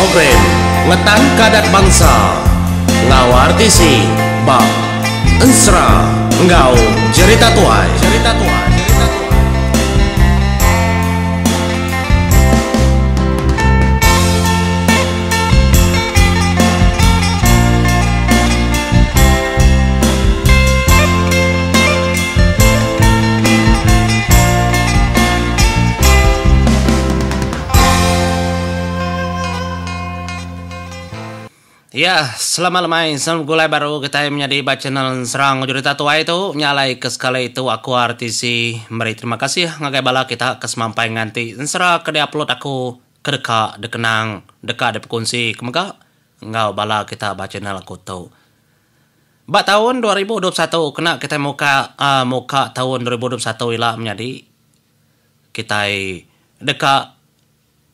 program ngetan kadat bangsa ngau artisi bak ensra ngau cerita tuai. Ya, selamat lemai, selamat gulai baru kita menjadi channel serang cerita tua itu nyalai ke sekali itu aku artisi meri terima kasih ngagai bala kita kesemampai nganti serah ke upload aku ke dekenang dekat de kunci kemega ngau bala kita channel aku tahu. Ba tahun 2021 kena kita muka tahun 2021 ila menjadi kita dekat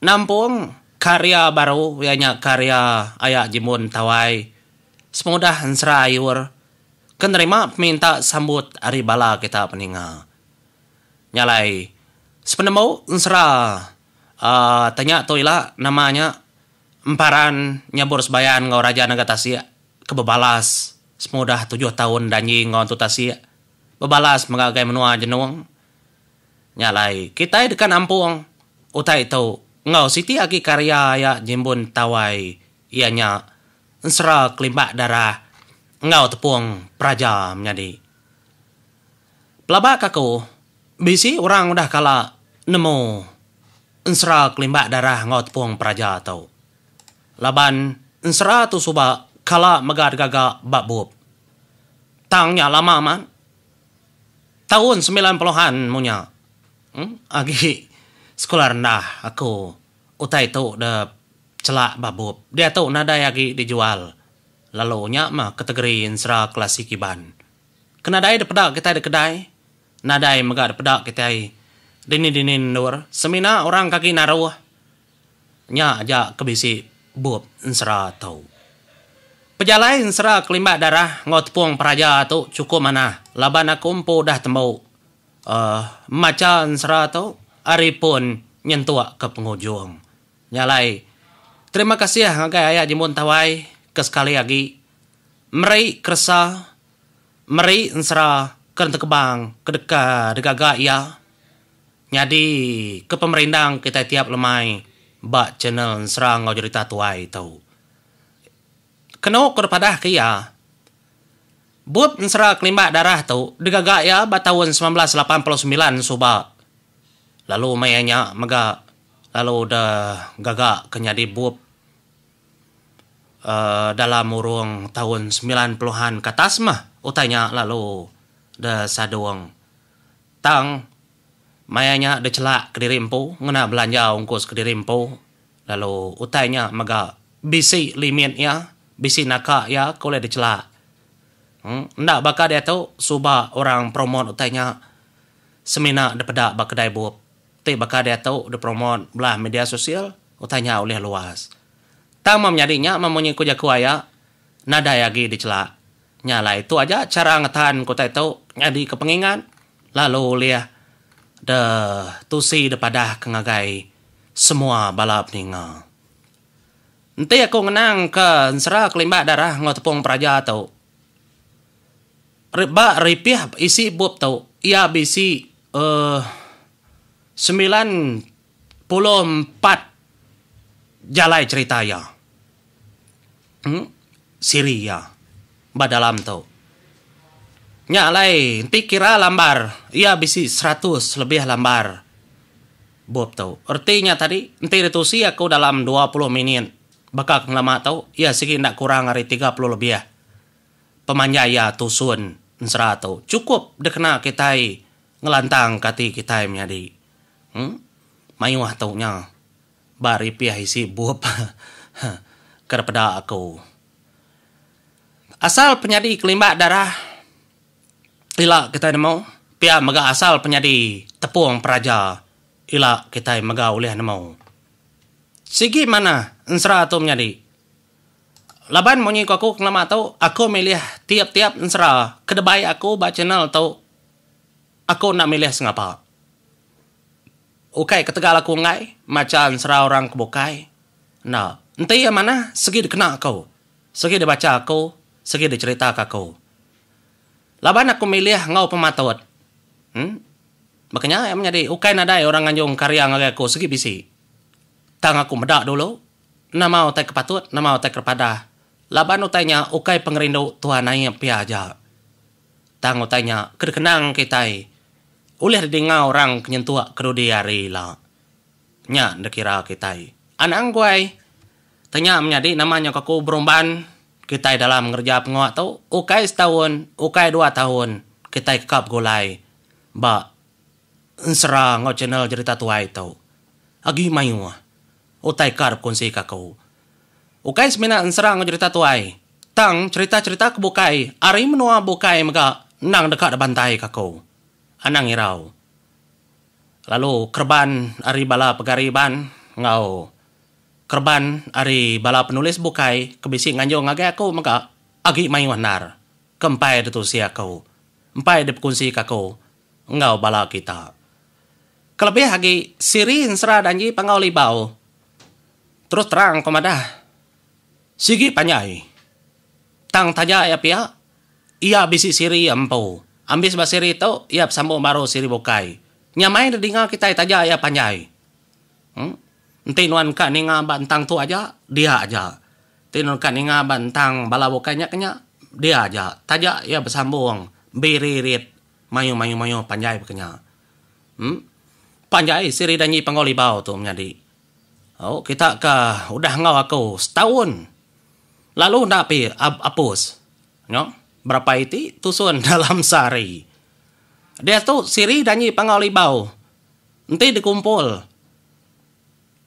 nampung karya baru yanya karya ayak jimun tawai semudah ensra ayur kenerima minta sambut ari bala kita peninga nyalai sepenemu ensra tanya tu ila namanya emparan nyabur sebayan ngau raja naga Tasik kebebalas semudah 7 tahun danyi ngau tu Tasik bebalas mengagai menua jenuang nyalai kita dekan ampung utai itu ngau siti aki karya ya jimbun tawai ianya ensra kelimbak darah ngau tepung praja menjadi pelabak aku bisi orang udah kala nemu ensra kelimbak darah ngau tepung praja tau laban ensra tu suba kala megad gaga babub tangnya lama man tahun 90-an munya agi sekolah rendah aku utai tu de celak babub dia tu nada lagi dijual lalu nya mah kategori ensra klasik iban kena dai de pedak kita de kedai nadai megak de pedak kita dinin nur semina orang kaki naruh nya aja kebisi bub ensra tau pejalai ensra kelimbak darah ngot puang praja tu cukup mana laban aku empu dah tembau maca ensra tau ari pun nyentuak ke penghujung nyalai terima kasih ngagai ayah jimun tawai ke sekali lagi meri kersa meri ensra keren tekebang kedeka degaga ya nyadi ke pemerintah kita tiap lemai bak channel ensra ngau cerita tuai tau kena kepada kia buat ensra kelimbak darah tau degaga ya ba tahun 1989 subak lalu mayanya mega lalu dah gagak kenyadi bup dalam urung tahun 90-an katas mah utanya lalu dah saduang tang mayanya dah celak ke dirimpu ngena belanja ongkos ke dirimpu lalu utanya mega bisi limitnya bisi naka ya kole dah celak ndak bakal dia tahu suba orang promote utanya semina dah pedak bakedai bup bakal dia tahu de promote belah media sosial utanya oleh luas tang menjadinya mempunyai kuja kuaya nada lagi dicelak nyala itu aja cara ngetahan kota itu jadi kepengingan lalu liah de tusi de padah kengagai semua balap ninga nanti aku ngenang ke ensra kelimbak darah ngotepung praja tau riba ripiah isi bub tau ia bisi 94 jalai cerita ya Syria badalam tau nyalai nanti kira lambar ia bisi 100 lebih lambar bob tau artinya tadi nanti retusi aku dalam 20 menit bakal lama tau ia segi ndak kurang hari 30 lebih ya pemanjaya tusun ensra tau cukup dekena kita ngelantang kati kita menjadi mayuah taunya bari piah isi buap kepada aku asal penyadi kelimbak darah ila kita nemu pia mega asal penyadi tepung praja ila kita mega oleh nemu sigi mana ensra tu menyadi laban monyi aku kelama tau aku milih tiap-tiap ensra kedebai aku ba channel tau aku nak milih sengapa ukai ketegal aku ngai macam serah orang kebukai nah Entah yang mana segi dikena kau. Segi dibaca kau. Segi dicerita kau. Laban aku milih ngau pematot. Makanya menjadi ukai nadai orang anjung karya ngagai aku segi bisi. Tang aku medak dulu. Nama utai kepatut, nama utai kepada. Laban utainya ukai pengerindu Tuhan ayam piaja. Tang utainya kedekenang kitai. Ulih didingau orang kenyentua kerudi hari lah. Nya dekira kitai. Anang guai. Tanya menjadi namanya kaku berumban. Kitai dalam ngerja penguat tu. Ukai setahun, ukai 2 tahun. Kitai kekap gulai. Ba. Ensera ngau channel cerita tuai tu. Agi mayu. Utai karp kunsi kakau. Ukai semina ensera ngau cerita tuai. Tang cerita-cerita kebukai. Ari menua bukai mega nang dekat bantai kakau. Anang irau. Lalu kerban ari bala pegariban ngau. Kerban ari bala penulis bukai kebisi nganjo ngagai aku maka agi mayu hanar. Kempai detusi aku. Empai depunsi kakau. Ngau bala kita. Kelebih lagi siri ensera danji pangau libau. Terus terang komadah. Sigi panyai. Tang taja ya pia. Ia bisi siri ampau. Ambis basiri itu ia sambung baru siri bukai. Nyamai dengar kita taja ya panyai. Tinuan ka ninga bantang tu aja dia aja. Tinuan ka ninga bantang bala bukainya kenya dia aja. Taja ia bersambung biririt mayu panjai bekenya. Panjai siri danyi pangolibau tu menjadi. Oh kita ka udah ngau aku setahun. Lalu nak pi apus. No? Berapa itu tusun dalam sari. Dia tu siri danyi pangolibau. Nanti dikumpul.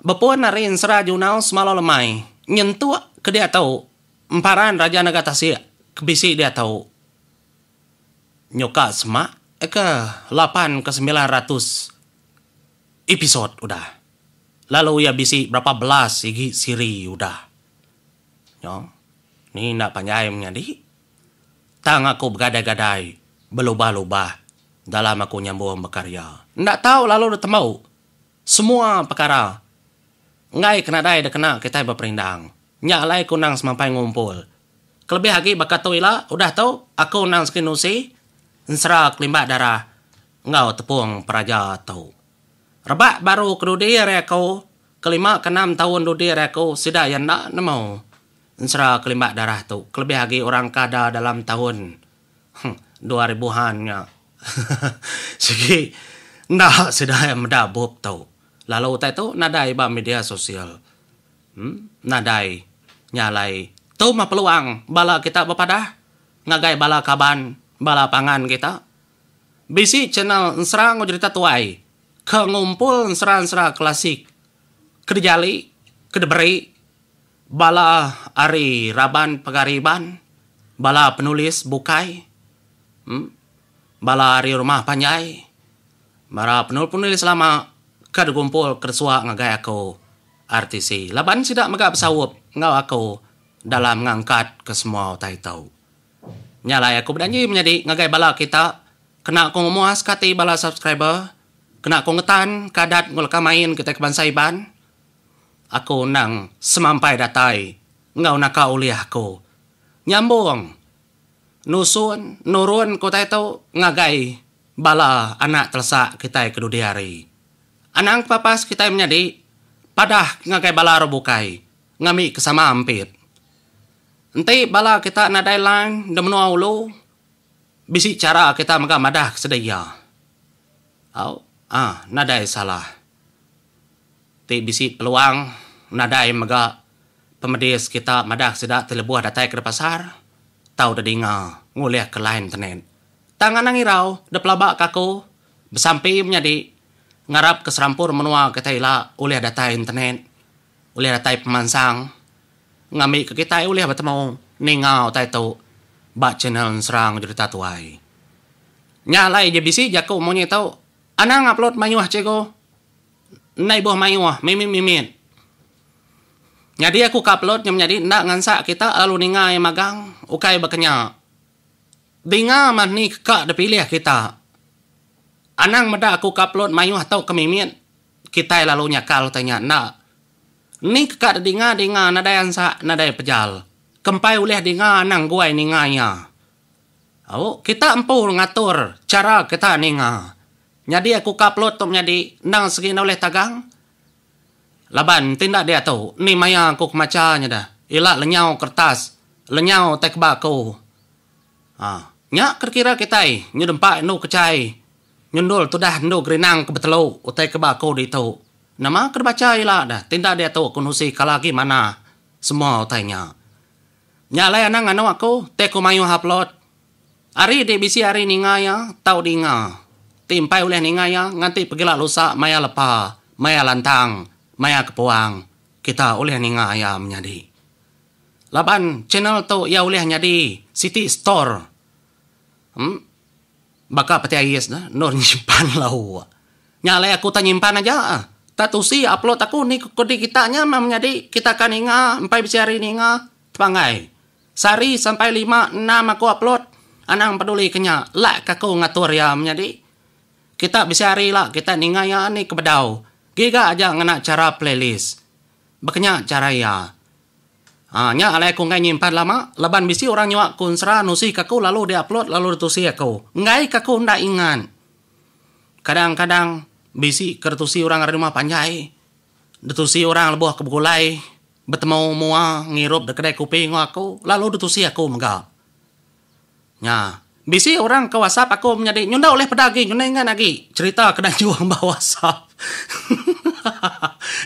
Bepuan narin sera junau semalo lemai. Nyentuh ke dia tahu. Emparan Raja Nagatasi kebisi dia tahu. Nyoka semak. 8 ke 900 episode udah. Lalu ya bisi berapa belas igi siri udah. Yo. Ni nak panjai menjadi. Tang aku bergadai-gadai. Berlubah-lubah. Dalam aku nyambung berkarya. Ndak tahu lalu dah temau. Semua perkara. Ngai kena dai dah kena kita berperindang. Nyak lai ku nang semampai ngumpul. Kelebih lagi bakat tu ila. Udah tahu aku nang sekinusi. Ensera kelimbak darah. Ngau tepung peraja tahu. Rebak baru kedudi aku. Kelima ke 6 tahun dudi aku. Sida yang nak nemau. Ensera kelimbak darah tu. Kelebih lagi orang kada dalam tahun 2000-an. Segi. Nah, sudah mendabuk tau. Lalu utai tu nadai ba media sosial. Nadai. Nyalai. Tu mah peluang. Bala kita berpadah. Ngagai bala kaban. Bala pangan kita. Bisi channel ensera cerita tuai. Kengumpul ensera klasik. Kedejali. Kedeberi. Bala ari raban pegariban. Bala penulis bukai. Bala ari rumah panjai. Mara penulis lama kegumpul kersua ngagai aku artisi. Laban sidak megak bersawup ngau aku dalam ngangkat ke semua utai tau. Nyalai aku berjanji menjadi ngagai bala kita. Kena aku memuas kati bala subscriber. Kena aku ngetan kadat ngulka main kita ke bansaiban. Aku nang semampai datai. Ngau naka uliah aku. Nyambung. Nusun, nurun ko tayo ngagai bala anak telsa kita kedudi hari. Anang papas kita menjadi padah ngagai bala robukai. Ngami kesama ampit. Nanti bala kita nadai lang demenua ulu. Bisi cara kita magamadah sedaya. Nadai salah. Ti bisi peluang nadai maga pemedis kita madah sedak telebuah datai ke pasar. Tahu dah dengar nguliah ke lain tenen. Tangan nangirau de pelabak kaku besampi menjadi ngarap ke serampur menua kita ila uliah datai internet. Uliah datai pemansang. Ngami ke kita uliah bertemu ningau tai tu bak channel serang cerita tuai. Nyalai je bisi jaku maunya tahu anang upload mayuah ceko. Nai buah mayuah mimit. Jadi aku upload yang menjadi ndak ngansak kita lalu ningai magang ukai bekenya. Dinga man ni kak depilih kita. Anang meda aku upload mayuah tau kemimit. Kita lalu nyakal tanya nak. Ni kakak dinga nadayan sa naday pejal. Kempai uleh dinga nang guay ningaya. Oh, kita empuh ngatur cara kita ninga. Nyadi aku kaplot tu nyadi nang segi oleh tagang. Laban tindak dia tu, ni maya aku kemacanya dah. Ilak lenyau kertas, lenyau tek bako. Nyak kira-kira kita nyudempak nu kecai. Nyundul tu dah nu gerinang ke betelu utai ke bako di tu. Nama kerbaca ilak dah. Tindak dia tu kunusi kalagi mana semua utainya. Nyalai anang anu aku teku mayu haplot. Ari de bisi ari ningaya tau dinga. Timpai oleh ningaya nganti pergilah lusa maya lepa, maya lantang, maya kepuang. Kita oleh ningaya menjadi. Laban channel tu ya oleh nyadi City Store. Baka peti ayes dah nur nyimpan lau. Nyalai aku tak nyimpan aja. Tatusi upload aku ni kodi kitanya menjadi kita kan inga empai bisi hari ninga tepangai. Sari sampai 5 6 aku upload. Anang peduli kenya lak kaku ngatur ya menjadi. Kita bisa hari lah kita ninga ya ni kebedau. Giga aja ngena cara playlist. Bekenya cara ya. Nya alai aku ngai nyimpan lama, leban bisi orang nyuak kun sera nusi kaku lalu dia upload lalu ditusi aku. Ngai kaku ndak ingan. Kadang-kadang bisi kertusi orang ada rumah panjai. Ditusi orang lebuh kebulai. Bertemu mua ngirup de kedai kopi aku lalu ditusi aku megap. Nya, bisi orang ke WhatsApp aku menjadi nyunda oleh pedaging nyunda ingat lagi cerita kedai juang bawa WhatsApp.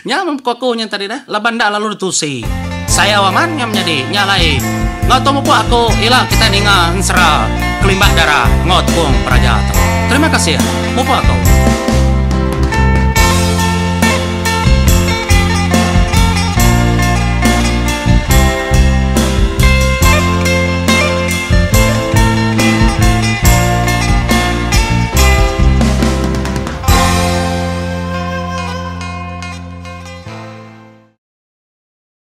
Nya mempuku nya tadi dah laban dak lalu ditusi. Saya waman yang menjadi nyalai. Ngotomu pu aku ila kita ninga ensera kelimbah darah ngotpung praja. Terima kasih. Mupu aku.